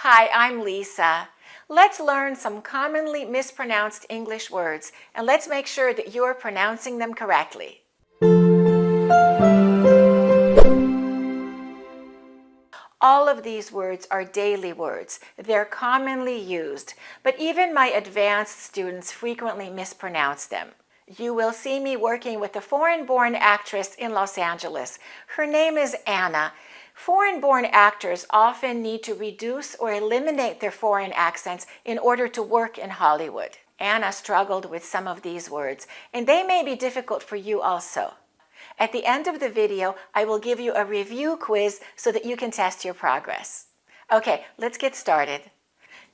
Hi, I'm Lisa. Let's learn some commonly mispronounced English words, and let's make sure that you're pronouncing them correctly. All of these words are daily words. They're commonly used, but even my advanced students frequently mispronounce them. You will see me working with a foreign-born actress in Los Angeles. Her name is Anna. Foreign-born actors often need to reduce or eliminate their foreign accents in order to work in Hollywood. Anna struggled with some of these words, and they may be difficult for you also. At the end of the video, I will give you a review quiz so that you can test your progress. Okay, let's get started.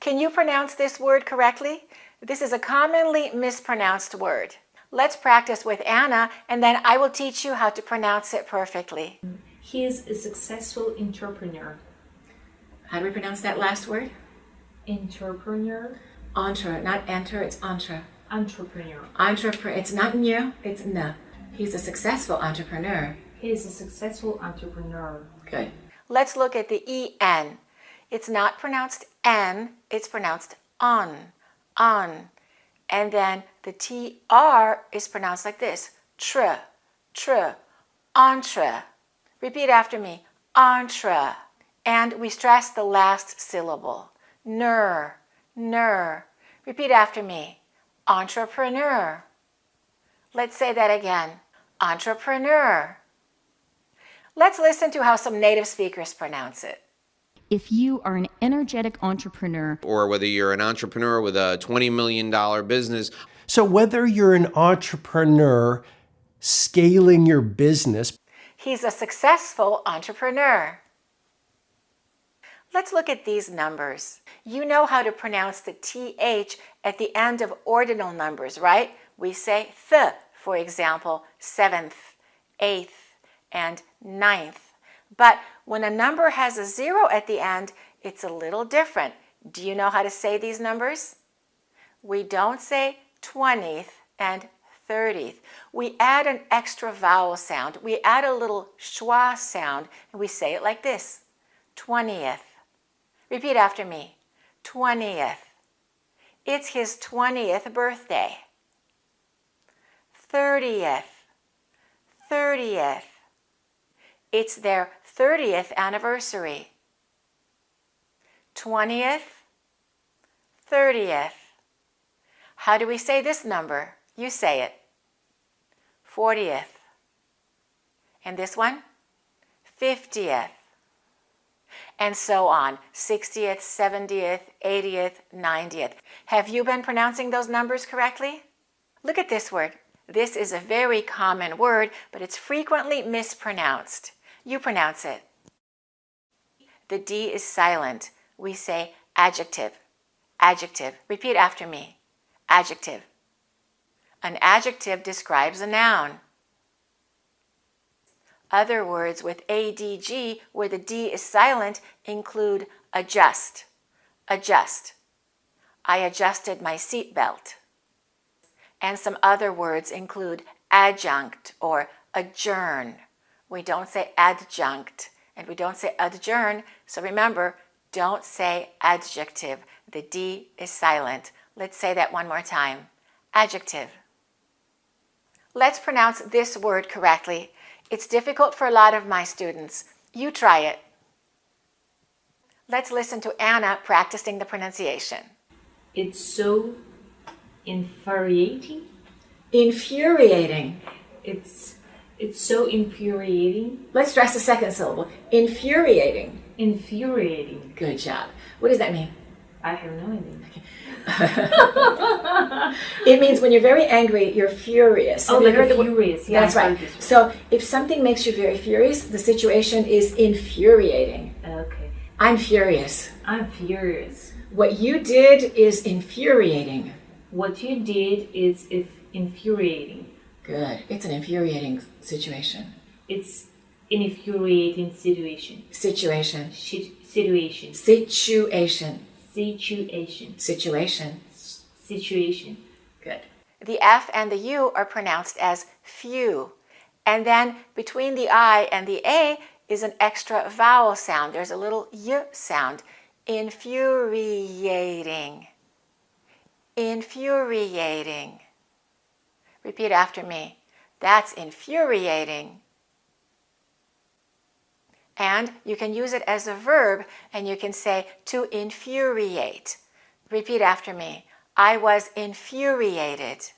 Can you pronounce this word correctly? This is a commonly mispronounced word. Let's practice with Anna, and then I will teach you how to pronounce it perfectly. He is a successful entrepreneur. How do we pronounce that last word? Entrepreneur. Entre, not enter, it's entre. Entrepreneur. Entrepreneur, it's not new, it's na. He's a successful entrepreneur. He is a successful entrepreneur. Good. Let's look at the E-N. It's not pronounced N, it's pronounced on. And then the T-R is pronounced like this. Tre, entre. Repeat after me. Entre. And we stress the last syllable. Ner. Repeat after me. Entrepreneur. Let's say that again. Entrepreneur. Let's listen to how some native speakers pronounce it. If you are an energetic entrepreneur, or whether you're an entrepreneur with a $20 million business. So whether you're an entrepreneur scaling your business, he's a successful entrepreneur. Let's look at these numbers. You know how to pronounce the TH at the end of ordinal numbers, right? We say th, for example, 7th, 8th, and 9th. But when a number has a 0 at the end, it's a little different. Do you know how to say these numbers? We don't say 20th and 30th. We add an extra vowel sound. We add a little schwa sound, and we say it like this. 20th. Repeat after me. 20th. It's his 20th birthday. 30th. It's their 30th anniversary. 20th, 30th. How do we say this number? You say it. 40th. And this one? 50th. And so on. 60th, 70th, 80th, 90th. Have you been pronouncing those numbers correctly? Look at this word. This is a very common word, but it's frequently mispronounced. You pronounce it. The D is silent. We say adjective. Adjective. Repeat after me. Adjective. An adjective describes a noun. Other words with ADG where the D is silent include adjust. Adjust. I adjusted my seatbelt. And some other words include adjunct or adjourn. We don't say adjunct and we don't say adjourn. So remember, don't say adjective. The D is silent. Let's say that one more time. Adjective. Let's pronounce this word correctly. It's difficult for a lot of my students. You try it. Let's listen to Anna practicing the pronunciation. It's so infuriating. Infuriating. It's so infuriating. Let's stress the second syllable. Infuriating. Infuriating. Good job. What does that mean? I have no idea. It means when you're very angry, you're furious. Oh, like furious. Yeah, that's right. So if something makes you very furious, the situation is infuriating. Okay. I'm furious. I'm furious. What you did is infuriating. What you did is infuriating. Good. It's an infuriating situation. It's an infuriating situation. Situation. Situation. Situation. Situation. Situation. Situation. Good. The F and the U are pronounced as few. And then between the I and the A is an extra vowel sound. There's a little Y sound. Infuriating. Infuriating. Repeat after me. That's infuriating. And you can use it as a verb, and you can say to infuriate. Repeat after me. I was infuriated.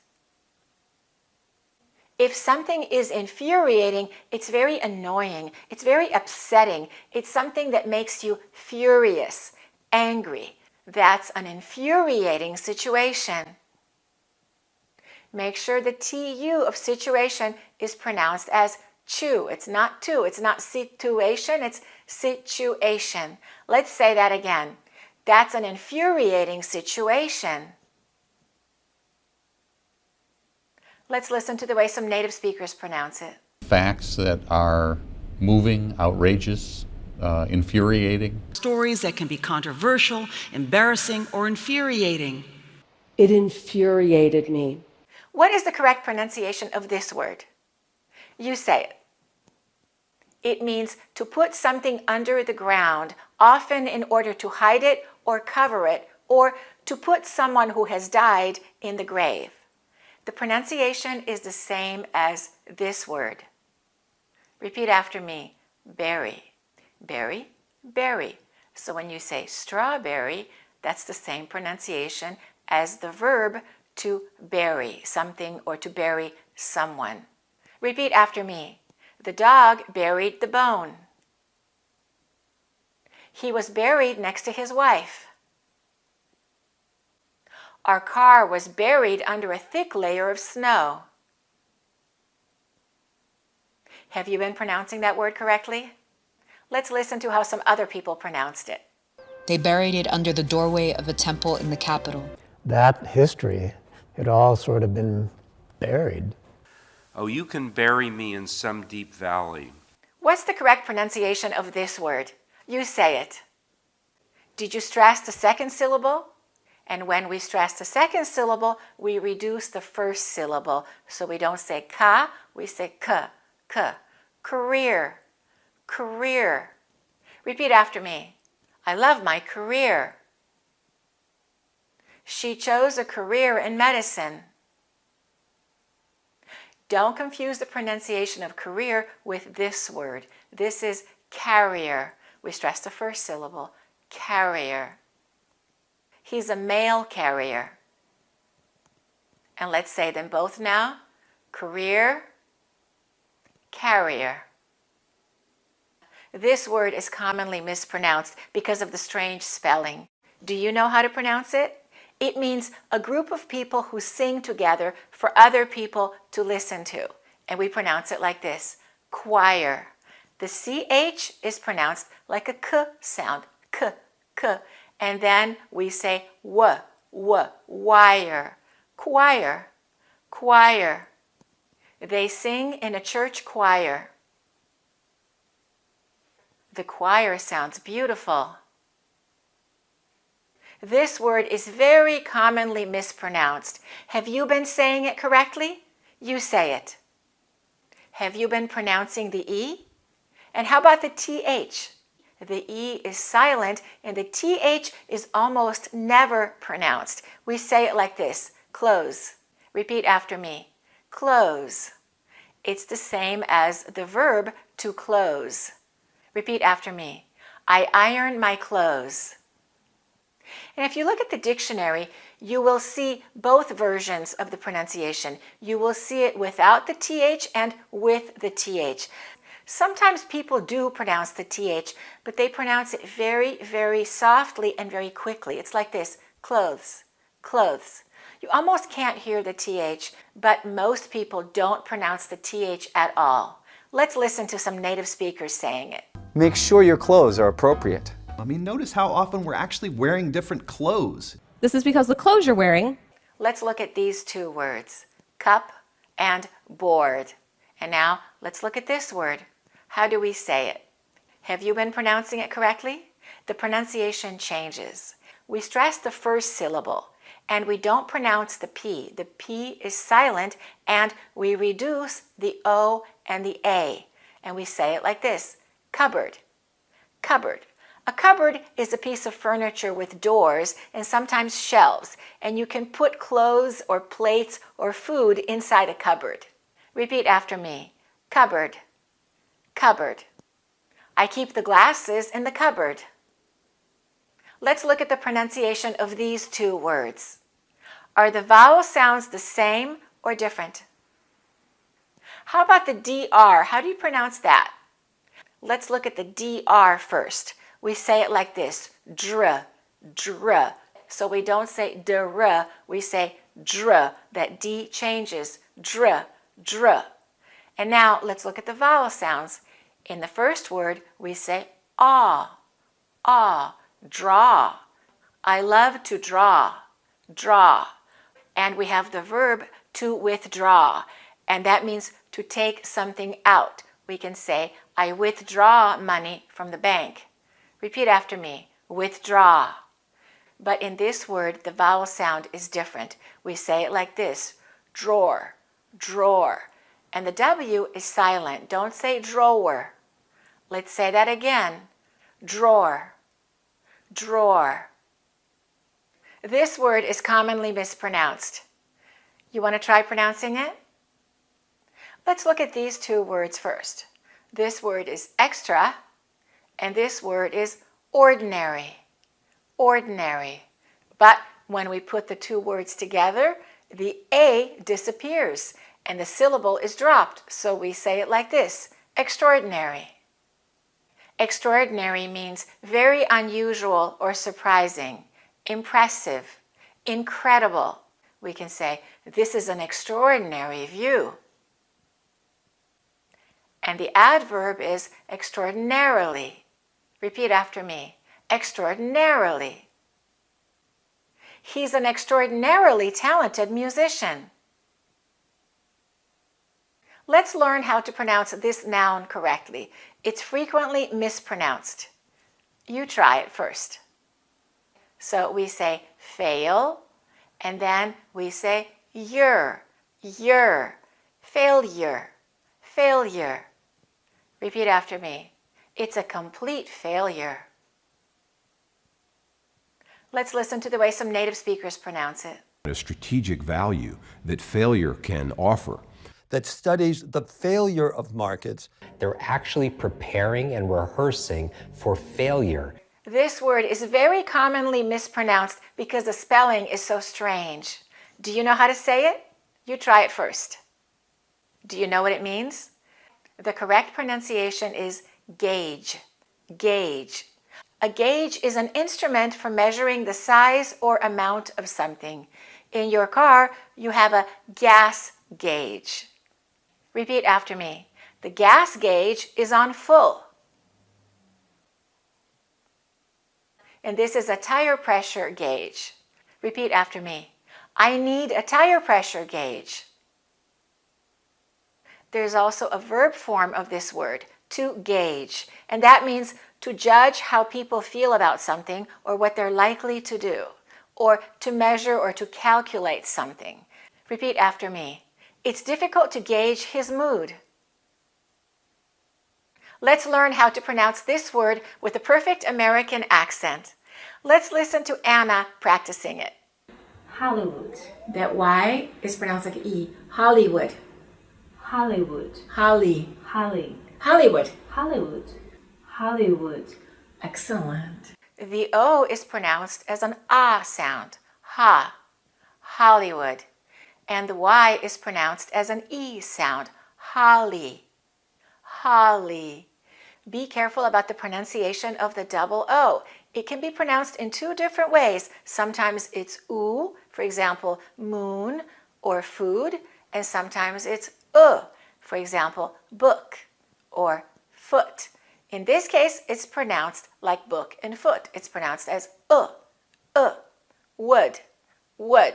If something is infuriating, it's very annoying. It's very upsetting. It's something that makes you furious, angry. That's an infuriating situation. Make sure the TU of situation is pronounced as chu. It's not tu. It's not situation. It's situation. Let's say that again. That's an infuriating situation. Let's listen to the way some native speakers pronounce it. Facts that are moving, outrageous, infuriating. Stories that can be controversial, embarrassing, or infuriating. It infuriated me. What is the correct pronunciation of this word? You say it. It means to put something under the ground, often in order to hide it or cover it, or to put someone who has died in the grave. The pronunciation is the same as this word. Repeat after me. Berry. Berry, berry. So when you say strawberry, that's the same pronunciation as the verb to bury something or to bury someone. Repeat after me. The dog buried the bone. He was buried next to his wife. Our car was buried under a thick layer of snow. Have you been pronouncing that word correctly? Let's listen to how some other people pronounced it. They buried it under the doorway of a temple in the capital. That history had all sort of been buried. Oh, you can bury me in some deep valley. What's the correct pronunciation of this word? You say it. Did you stress the second syllable? And when we stress the second syllable, we reduce the first syllable. So we don't say ka, we say k. Career, career. Repeat after me. I love my career. She chose a career in medicine. Don't confuse the pronunciation of career with this word. This is carrier. We stress the first syllable. Carrier. He's a mail carrier. And let's say them both now. Career, carrier. This word is commonly mispronounced because of the strange spelling. Do you know how to pronounce it? It means a group of people who sing together for other people to listen to. And we pronounce it like this, choir. The CH is pronounced like a K sound, K. And then we say W, wire, choir, choir. They sing in a church choir. The choir sounds beautiful. This word is very commonly mispronounced. Have you been saying it correctly? You say it. Have you been pronouncing the E? And how about the TH? The E is silent and the TH is almost never pronounced. We say it like this, close. Repeat after me, close. It's the same as the verb to close. Repeat after me, I iron my clothes. And if you look at the dictionary, you will see both versions of the pronunciation. You will see it without the TH and with the TH. Sometimes people do pronounce the TH, but they pronounce it very, very softly and very quickly. It's like this, clothes, clothes. You almost can't hear the TH, but most people don't pronounce the TH at all. Let's listen to some native speakers saying it. Make sure your clothes are appropriate. I mean, notice how often we're actually wearing different clothes. This is because the clothes you're wearing. Let's look at these two words, cup and board. And now let's look at this word. How do we say it? Have you been pronouncing it correctly? The pronunciation changes. We stress the first syllable and we don't pronounce the P. The P is silent and we reduce the O and the A. And we say it like this, cupboard, cupboard. A cupboard is a piece of furniture with doors and sometimes shelves, and you can put clothes or plates or food inside a cupboard. Repeat after me. Cupboard, cupboard. I keep the glasses in the cupboard. Let's look at the pronunciation of these two words. Are the vowel sounds the same or different? How about the DR? How do you pronounce that? Let's look at the DR first. We say it like this, dr, dr. So we don't say dr, we say dr. That D changes, dr, dr. And now let's look at the vowel sounds. In the first word, we say ah, draw. I love to draw, draw. And we have the verb to withdraw, and that means to take something out. We can say, I withdraw money from the bank. Repeat after me, withdraw. But in this word, the vowel sound is different. We say it like this, drawer, drawer. And the W is silent. Don't say drawer. Let's say that again, drawer, drawer. This word is commonly mispronounced. You want to try pronouncing it? Let's look at these two words first. This word is extra, and this word is ordinary, ordinary. But when we put the two words together, the A disappears, and the syllable is dropped, so we say it like this, extraordinary. Extraordinary means very unusual or surprising, impressive, incredible. We can say, this is an extraordinary view. And the adverb is extraordinarily. Repeat after me, extraordinarily. He's an extraordinarily talented musician. Let's learn how to pronounce this noun correctly. It's frequently mispronounced. You try it first. So we say fail, and then we say your, failure, failure. Repeat after me. It's a complete failure. Let's listen to the way some native speakers pronounce it. A strategic value that failure can offer. That studies the failure of markets. They're actually preparing and rehearsing for failure. This word is very commonly mispronounced because the spelling is so strange. Do you know how to say it? You try it first. Do you know what it means? The correct pronunciation is gauge, gauge. A gauge is an instrument for measuring the size or amount of something. In your car, you have a gas gauge. Repeat after me. The gas gauge is on full. And this is a tire pressure gauge. Repeat after me. I need a tire pressure gauge. There's also a verb form of this word, to gauge, and that means to judge how people feel about something or what they're likely to do, or to measure or to calculate something. Repeat after me. It's difficult to gauge his mood. Let's learn how to pronounce this word with a perfect American accent. Let's listen to Anna practicing it. Hollywood. That Y is pronounced like E. Hollywood. Hollywood. Holly. Holly. Hollywood. Hollywood. Hollywood. Excellent. The O is pronounced as an ah sound. Ha. Hollywood. And the Y is pronounced as an E sound. Holly. Holly. Be careful about the pronunciation of the double O. It can be pronounced in two different ways. Sometimes it's oo, for example, moon or food, and sometimes it's for example, book or foot. In this case, it's pronounced like book and foot. It's pronounced as wood, wood.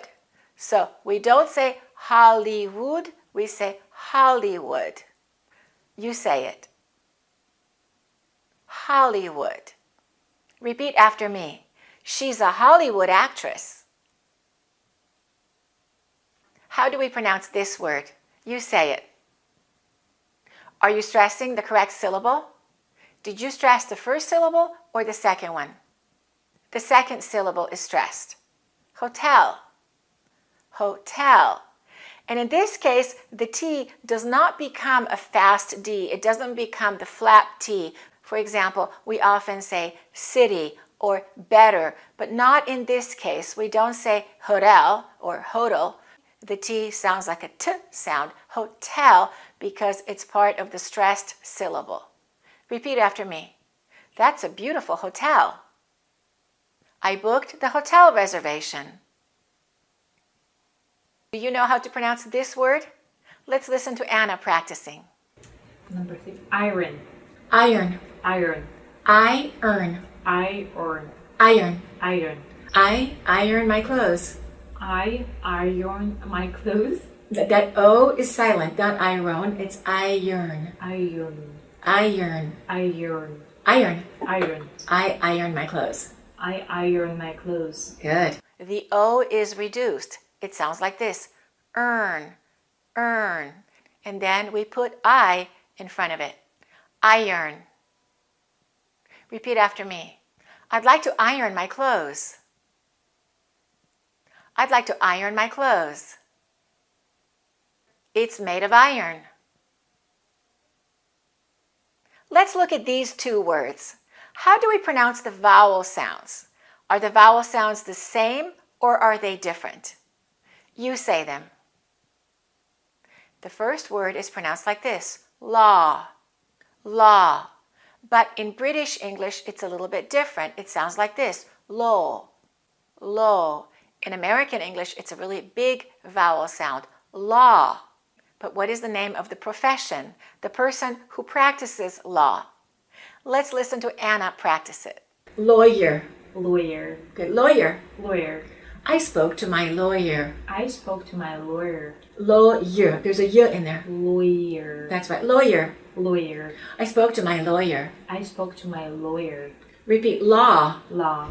So we don't say Hollywood, we say Hollywood. You say it. Hollywood. Repeat after me. She's a Hollywood actress. How do we pronounce this word? You say it. Are you stressing the correct syllable? Did you stress the first syllable or the second one? The second syllable is stressed. Hotel. Hotel. And in this case, the T does not become a fast D. It doesn't become the flap T. For example, we often say city or better, but not in this case. We don't say hotel or hotel. The T sounds like a T sound, hotel, because it's part of the stressed syllable. Repeat after me. That's a beautiful hotel. I booked the hotel reservation. Do you know how to pronounce this word? Let's listen to Anna practicing. Number 6. Iron. Iron. Iron. I earn. Iron. Iron. Iron. I iron my clothes. I iron my clothes. That O is silent, not iron. It's iron. Iron. Iron. Iron. Iron. Iron. I iron my clothes. I iron my clothes. Good. The O is reduced. It sounds like this. Earn. Earn. And then we put I in front of it. Iron. Repeat after me. I'd like to iron my clothes. I'd like to iron my clothes. It's made of iron. Let's look at these two words. How do we pronounce the vowel sounds? Are the vowel sounds the same or are they different? You say them. The first word is pronounced like this, law, law. But in British English, it's a little bit different. It sounds like this, law, law. In American English, it's a really big vowel sound, law. But what is the name of the profession, the person who practices law? Let's listen to Anna practice it. Lawyer. Lawyer. Good. Lawyer. Lawyer. I spoke to my lawyer. I spoke to my lawyer. Lawyer. There's a y in there. Lawyer. That's right. Lawyer. Lawyer. I spoke to my lawyer. I spoke to my lawyer. Repeat. Law. Law.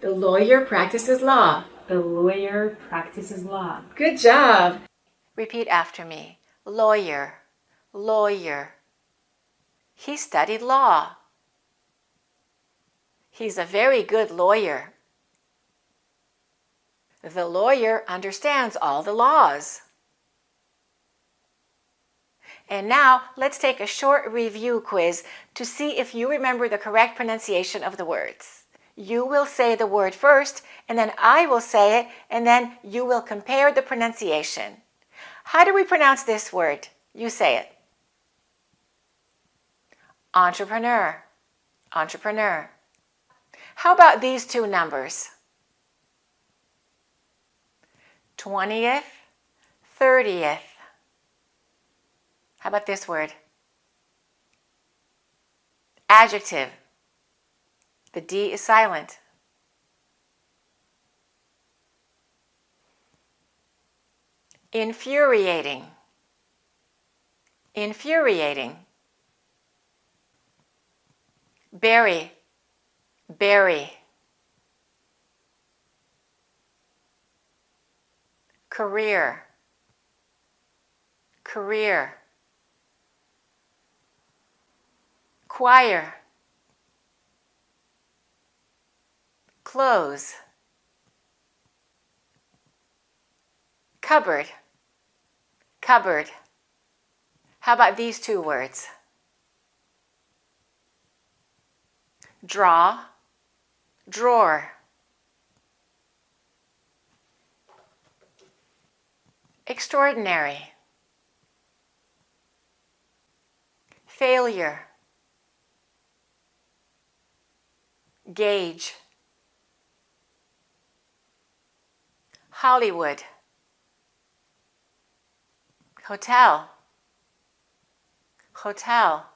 The lawyer practices law. The lawyer practices law. Good job. Repeat after me. Lawyer. Lawyer. He studied law. He's a very good lawyer. The lawyer understands all the laws. And now let's take a short review quiz to see if you remember the correct pronunciation of the words. You will say the word first, and then I will say it, and then you will compare the pronunciation. How do we pronounce this word? You say it. Entrepreneur. Entrepreneur. How about these two numbers? 20th, 30th. How about this word? Adjective. The D is silent. Infuriating. Infuriating. Bury. Bury. Career. Career. Choir. Clothes. Cupboard. Cupboard. How about these two words? Draw. Drawer. Extraordinary. Failure. Gauge. Hollywood. Hotel. Hotel.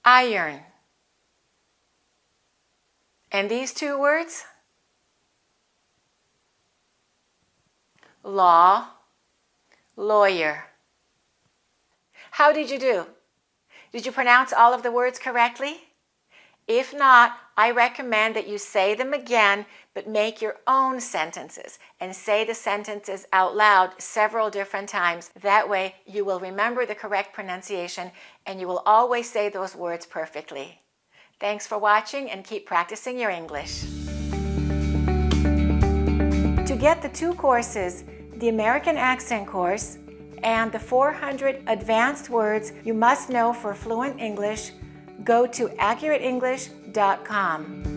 Iron. And these two words? Law, lawyer. How did you do? Did you pronounce all of the words correctly? If not, I recommend that you say them again, but make your own sentences and say the sentences out loud several different times. That way you will remember the correct pronunciation and you will always say those words perfectly. Thanks for watching and keep practicing your English. To get the 2 courses, the American Accent course and the 400 advanced words you must know for fluent English, go to AccurateEnglish.com.